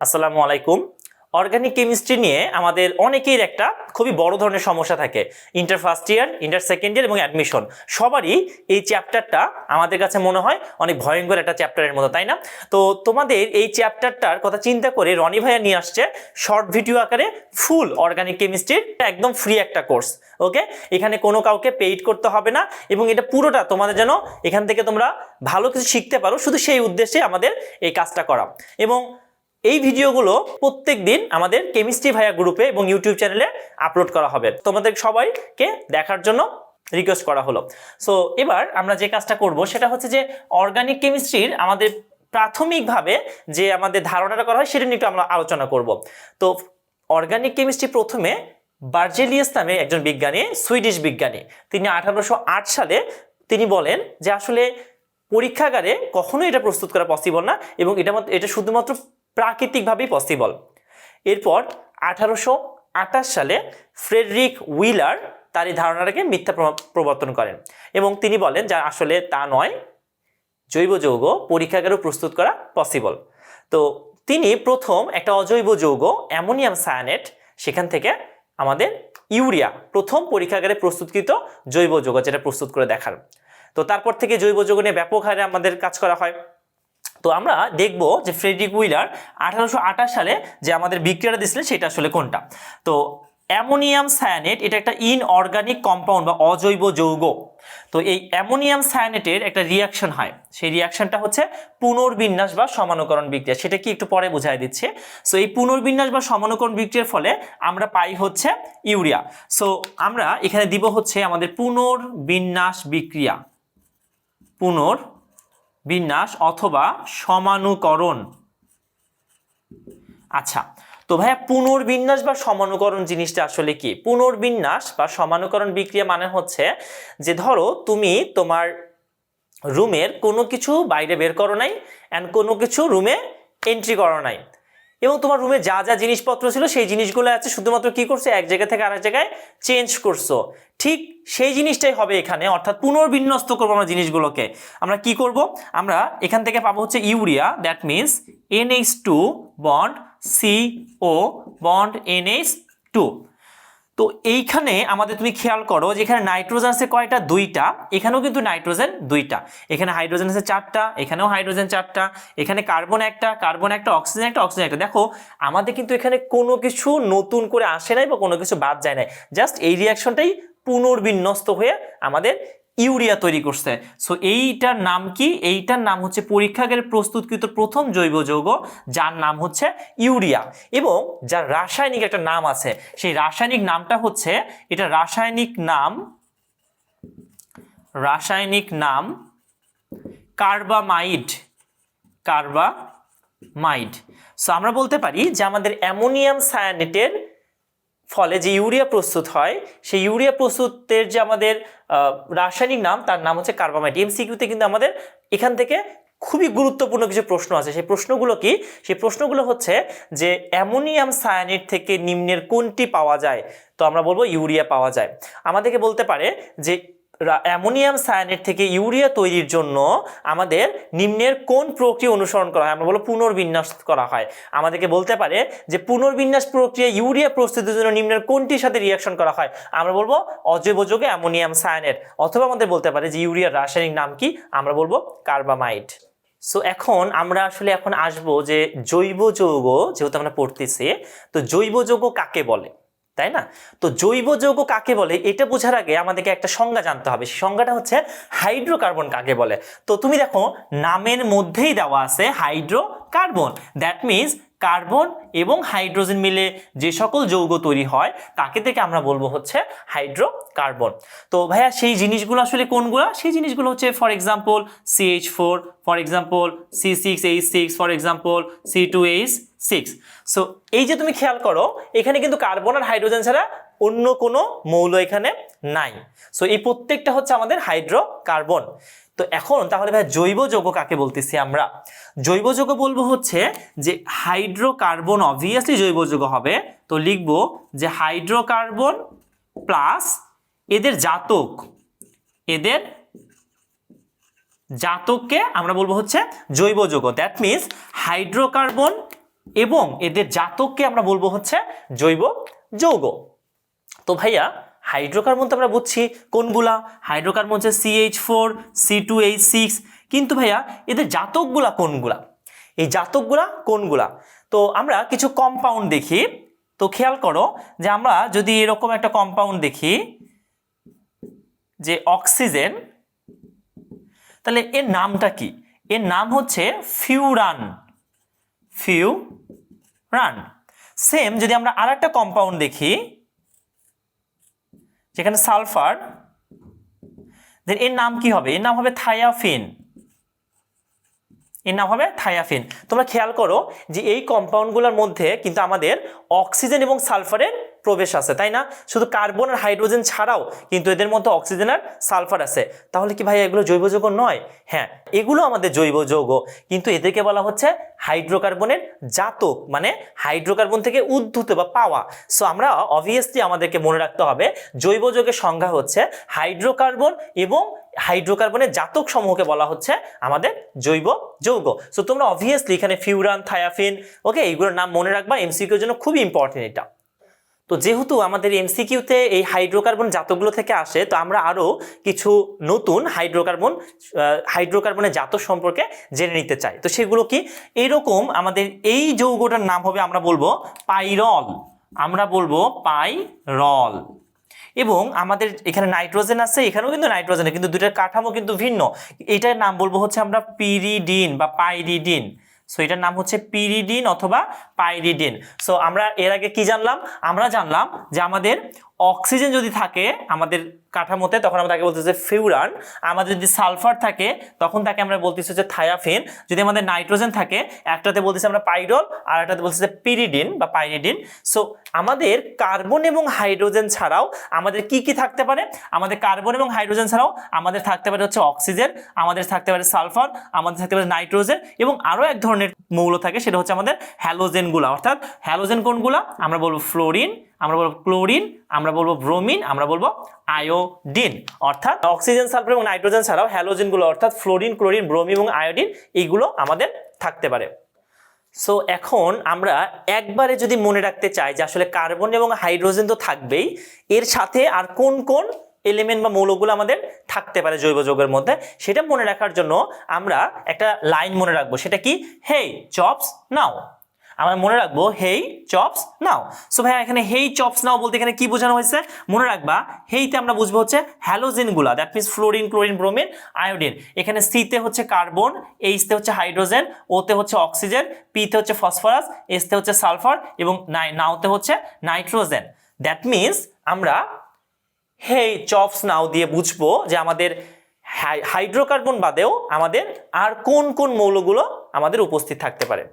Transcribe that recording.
আসসালামু আলাইকুম। Organic chemistry নিয়ে আমাদের অনেকের একটা খুবই বড় ধরনের সমস্যা থাকে। Inter first year, inter second year এবং অ্যাডমিশন সবারই এই চ্যাপ্টারটা আমাদের কাছে মনে হয় অনেক ভয়ঙ্কর একটা চ্যাপ্টারের মতো, তাই না? তো তোমাদের এই চ্যাপ্টারটার কথা চিন্তা করে রনি ভাইয়া নিয়ে আসছে শর্ট ভিডিও আকারে ফুল অর্গানিক কেমিস্ট্রির একদম ফ্রি একটা কোর্স। ওকে, এখানে কোনো কাউকে পেইড করতে হবে না এবং এটা পুরোটা তোমাদের যেন এখান থেকে তোমরা ভালো কিছু শিখতে পারো, শুধু সেই উদ্দেশ্যে আমাদের এই কাজটা করা। এবং এই ভিডিওগুলো প্রত্যেক দিন আমাদের কেমিস্ট্রি ভাইয়া গ্রুপে এবং ইউটিউব চ্যানেলে আপলোড করা হবে, তোমাদের সবাইকে দেখার জন্য রিকোয়েস্ট করা হলো। সো এবার আমরা যে কাজটা করব সেটা হচ্ছে যে অর্গানিক কেমিস্ট্রির আমাদের প্রাথমিকভাবে যে আমাদের ধারণাটা করা হয় সেটা নিয়ে একটু আমরা আলোচনা করব। তো অর্গানিক কেমিস্ট্রি প্রথমে বার্জেলিয়াস নামে একজন বিজ্ঞানী, সুইডিশ বিজ্ঞানী, তিনি 1808 সালে তিনি বলেন যে আসলে পরীক্ষাগারে কখনোই এটা প্রস্তুত করা পসিবল না এবং এটা শুধুমাত্র প্রাকৃতিকভাবেই পসিবল। এরপর 1828 সালে ফ্রেডরিক হুইলার তার এই ধারণাটাকে মিথ্যা প্রবর্তন করেন এবং তিনি বলেন যা আসলে তা নয়, জৈব যৌগ পরীক্ষাগারে প্রস্তুত করা পসিবল। তো তিনি প্রথম একটা অজৈব যৌগ অ্যামোনিয়াম সায়ানেট, সেখান থেকে আমাদের ইউরিয়া প্রথম পরীক্ষাগারে প্রস্তুতকৃত জৈব যৌগ যেটা প্রস্তুত করে দেখান। তো তারপর থেকে জৈব যৌগ নিয়ে ব্যাপক হারে আমাদের কাজ করা হয়। তো আমরা দেখব যে ফ্রেডরিক হুইলার 1828 সালে যে আমাদের বিক্রিয়াটা দিয়েছিলেন সেটা আসলে কোনটা। তো অ্যামোনিয়াম সায়ানেট এটা একটা ইনঅর্গানিক কম্পাউন্ড বা অজৈব যৌগ। তো এই অ্যামোনিয়াম সায়ানেটের একটা রিয়াকশন হয়, সেই রিয়াকশনটা হচ্ছে পুনর্বিন্যাস বা সমানুকরণ বিক্রিয়া। সেটা কি একটু পরে বোঝাই দিচ্ছে। সো এই পুনর্বিন্যাস বা সমানুকরণ বিক্রিয়ার ফলে আমরা পাই হচ্ছে ইউরিয়া। সো আমরা এখানে দিব হচ্ছে আমাদের পুনর্বিন্যাস বিক্রিয়া, পুনর্বিন্যাস অথবা সমানুকরণ। আচ্ছা, তো ভাইয়া পুনর্বিন্যাস বা সমানুকরণ জিনিসটা আসলে কি? পুনর্বিন্যাস বা সমানুকরণ বিক্রিয়া মানে হচ্ছে যে ধরো তুমি তোমার রুমের কোনো কিছু বাইরে বের করো নাই অ্যান্ড কোনো কিছু রুমে এন্ট্রি করো নাই এবং তোমার রুমে যা যা জিনিসপত্র ছিল সেই জিনিসগুলো আছে, শুধুমাত্র কি করছো এক জায়গা থেকে আরেক জায়গায় চেঞ্জ করছো। ঠিক সেই জিনিসটাই হবে এখানে, অর্থাৎ পুনর্বিন্যস্ত করবো আমরা জিনিসগুলোকে। আমরা কি করব? আমরা এখান থেকে পাবো হচ্ছে urea, that means NH2 bond CO bond NH2। তো এইখানে আমাদের তুমি খেয়াল করো যে এখানে নাইট্রোজেন আছে কয়টা? দুইটা। এখানেও কিন্তু নাইট্রোজেন দুইটা। এখানে হাইড্রোজেন আছে চারটা, এখানেও হাইড্রোজেন চারটা, এখানে কার্বন একটা, অক্সিজেন একটা, অক্সিজেন একটা। দেখো আমাদের কিন্তু এখানে কোনো কিছু নতুন করে আসে নাই বা কোনো কিছু বাদ যায় নাই, জাস্ট এই রিয়াকশনটাই পুনর্বিন্যস্ত হয়ে আমাদের ইউরিয়া তৈরি করছে। সো এইটার নাম কি? এইটার নাম হচ্ছে পরীক্ষাগারে প্রস্তুতকৃত প্রথম জৈব যৌগ, যার নাম হচ্ছে ইউরিয়া এবং যার রাসায়নিক একটা নাম আছে। সেই রাসায়নিক নামটা হচ্ছে, এটা রাসায়নিক নাম কার্বামাইড। সো আমরা বলতে পারি যে আমাদের অ্যামোনিয়াম সায়ানেটের ফলে যে ইউরিয়া প্রস্তুত হয়, সেই ইউরিয়া প্রস্তুতের যে আমাদের রাসায়নিক নাম, তার নাম হচ্ছে কার্বামাইড। MCQতে কিন্তু আমাদের এখান থেকে খুবই গুরুত্বপূর্ণ কিছু প্রশ্ন আছে। সেই প্রশ্নগুলো কি? সেই প্রশ্নগুলো হচ্ছে যে অ্যামোনিয়াম সায়ানেট থেকে নিম্নের কোনটি পাওয়া যায়? তো আমরা বলবো ইউরিয়া পাওয়া যায়। আমাদেরকে বলতে পারে যে অ্যামোনিয়াম সায়ানেট থেকে ইউরিয়া তৈরির জন্য আমাদের নিম্নের কোন প্রক্রিয়া অনুসরণ করা হয়? আমরা বলবো পুনর্বিন্যাস করা হয়। আমাদেরকে বলতে পারে যে পুনর্বিন্যাস প্রক্রিয়া ইউরিয়া প্রস্তুতির জন্য নিম্নের কোনটির সাথে রিয়াকশন করা হয়? আমরা বলবো অজৈব যৌগ অ্যামোনিয়াম সায়ানেট। অথবা আমাদের বলতে পারে যে ইউরিয়ার রাসায়নিক নাম কি? আমরা বলবো কার্বামাইড। সো এখন আমরা এখন আসবো যে জৈব যৌগ, যেহেতু আমরা পড়তেছি, তো জৈব যৌগ কাকে বলে, তাই না? তো জৈব যৌগ কাকে বলে এটা বোঝার আগে আমাদেরকে একটা সংজ্ঞা জানতে হবে। সেই সংজ্ঞাটা হচ্ছে হাইড্রোকার্বন কাকে বলে। তো তুমি দেখো নামের মধ্যেই দেওয়া আছে হাইড্রোকার্বন, দ্যাট মিনস কার্বন এবং হাইড্রোজেন মিলে যে সকল যৌগ তৈরি হয় তাকে থেকে আমরা বলবো হচ্ছে হাইড্রোকার্বন। তো ভাইয়া সেই জিনিসগুলো আসলে কোনগুলো? সেই জিনিসগুলো হচ্ছে for example CH4, for example C6H6, for example C2H6। So এই যে তুমি খেয়াল করো এখানে কিন্তু কার্বন আর হাইড্রোজেন ছাড়া অন্য কোনো মৌল এখানে নাই। সো এই প্রত্যেকটা হচ্ছে আমাদের হাইড্রোকার্বন। তো এখন তাহলে ভাই জৈব যৌগ কাকে বলতেছি আমরা? জৈব যৌগ বলবো হচ্ছে যে হাইড্রোকার্বন অবভিয়াসলি জৈব যৌগ হবে। তো লিখবো যে হাইড্রোকার্বন প্লাস এদের জাতককে আমরা বলবো হচ্ছে জৈব যৌগ। দ্যাট মিনস হাইড্রোকার্বন এবং এদের জাতককে আমরা বলবো হচ্ছে জৈব যৌগ। তো ভাইয়া হাইড্রোকার্বন তো আমরা বুঝছি কোনগুলা, হাইড্রোকার্বন হচ্ছে CH4 C2H6, কিন্তু ভাইয়া এদের জাতকগুলা কোনগুলা, এই জাতকগুলা কোনগুলা? তো আমরা কিছু কম্পাউন্ড দেখি। তো খেয়াল করো যে আমরা যদি এরকম একটা কম্পাউন্ড দেখি যে অক্সিজেন, তাহলে এর নামটা কি? এর নাম হচ্ছে ফিউরান। ফিউরান। সেম যদি আমরা আর একটা কম্পাউন্ড দেখি যেখানে সালফার, দেন এর নাম কি হবে? এর নাম হবে থায়াফিন। এর নাম হবে থায়াফিন। তোমরা খেয়াল করো যে এই কম্পাউন্ডগুলোর মধ্যে কিন্তু আমাদের অক্সিজেন এবং সালফারের প্রবেশ আছে, তাই না? শুধু কার্বন আর হাইড্রোজেন ছাড়াও কিন্তু এদের মধ্যে অক্সিজেন আর সালফার আছে। তাহলে কি ভাই এগুলো জৈব যৌগ নয়? হ্যাঁ, এগুলো আমাদের জৈব যৌগ, কিন্তু এদেরকে বলা হচ্ছে হাইড্রোকার্বনের জাতক, মানে হাইড্রোকার্বন থেকে উদ্ভূত বা পাওয়া। সো আমরা অবভিয়াসলি আমাদেরকে মনে রাখতে হবে জৈব যৌগের সংজ্ঞা হচ্ছে হাইড্রোকার্বন, এবং হাইড্রোকার্বনের জাতক সমূহকে বলা হচ্ছে আমাদের জৈব যৌগ। সো তোমরা অবভিয়াসলি এখানে ফিউরান, থায়াফিন, ওকে, এইগুলোর নাম মনে রাখবা, এমসিকিউর জন্য খুবই ইম্পর্টেন্ট এটা। তো যেহেতু আমাদের এমসিকিউতে এই হাইড্রোকার্বন জাতকগুলো থেকে আসে, তো আমরা আরও কিছু নতুন হাইড্রোকার্বনের জাতক সম্পর্কে জেনে নিতে চাই। তো সেগুলো কি? এইরকম আমাদের এই যৌগটার নাম হবে, আমরা বলবো পাইরল। আমরা বলবো পাইরল। এবং আমাদের এখানে নাইট্রোজেন আছে, এখানেও কিন্তু নাইট্রোজেন, কিন্তু দুইটার কাঠামো কিন্তু ভিন্ন। এটার নাম বলবো হচ্ছে আমরা পিরিডিন বা পাইরিডিন। সো এটার নাম হচ্ছে পিরিডিন অথবা পাইরিডিন। সো আমরা এর আগে কি জানলাম? আমরা জানলাম যে আমাদের অক্সিজেন যদি থাকে আমাদের কাঠামোতে, তখন আমরা তাকে বলতেছি ফিউরান। আমাদের যদি সালফার থাকে তখন তাকে আমরা বলতেছি হচ্ছে থায়াফিন। যদি আমাদের নাইট্রোজেন থাকে, একটাতে বলতেছি আমরা পাইরল আর একটাতে বলতেছি পিরিডিন বা পাইরিডিন। সো আমাদের কার্বন এবং হাইড্রোজেন ছাড়াও আমাদের কি কি থাকতে পারে? আমাদের কার্বন এবং হাইড্রোজেন ছাড়াও আমাদের থাকতে পারে হচ্ছে অক্সিজেন, আমাদের থাকতে পারে সালফার, আমাদের থাকতে পারে নাইট্রোজেন, এবং আরও এক ধরনের মৌল থাকে, সেটা হচ্ছে আমাদের হ্যালোজেনগুলো। অর্থাৎ হ্যালোজেন কোনগুলা? আমরা বলবো ফ্লোরিন, আমরা বলবো ক্লোরিন, আমরা বলবো ব্রোমিন, আমরা বলবো আয়োডিন। অর্থাৎ অক্সিজেন, সালফার এবং নাইট্রোজেন ছাড়াও হ্যালোজেনগুলো অর্থাৎ ফ্লোরিন, ক্লোরিন, ব্রোমিন এবং আয়োডিন, এইগুলো আমাদের থাকতে পারে। সো এখন আমরা একবারে যদি মনে রাখতে চাই যে আসলে কার্বন এবং হাইড্রোজেন তো থাকবেই, এর সাথে আর কোন কোন এলিমেন্ট বা মৌলগুলো আমাদের থাকতে পারে জৈব যৌগের মধ্যে, সেটা মনে রাখার জন্য আমরা একটা লাইন মনে রাখবো। সেটা কি? হেই চপস নাও। আমরা মনে রাখবো হেই চপস নাও। সো ভাইয়া এখানে হেই চপস নাও বলতে এখানে কি বোঝানো হয়েছে? মনে রাখবা হেইতে আমরা বুঝবো হচ্ছে হ্যালোজেনগুলা, that means fluorine, chlorine, bromine, iodine. এখানে সিতে হচ্ছে কার্বন, এইচতে হচ্ছে হাইড্রোজেন, ওতে হচ্ছে অক্সিজেন, পিতে হচ্ছে ফসফরাস, এসতে হচ্ছে সালফার, এবং নাওতে হচ্ছে নাইট্রোজেন। দ্যাট মিনস আমরা হেই চপস নাও দিয়ে বুঝবো যে আমাদের হাইড্রোকার্বন বাদেও আমাদের আর কোন কোন মৌলগুলো আমাদের উপস্থিত থাকতে পারে।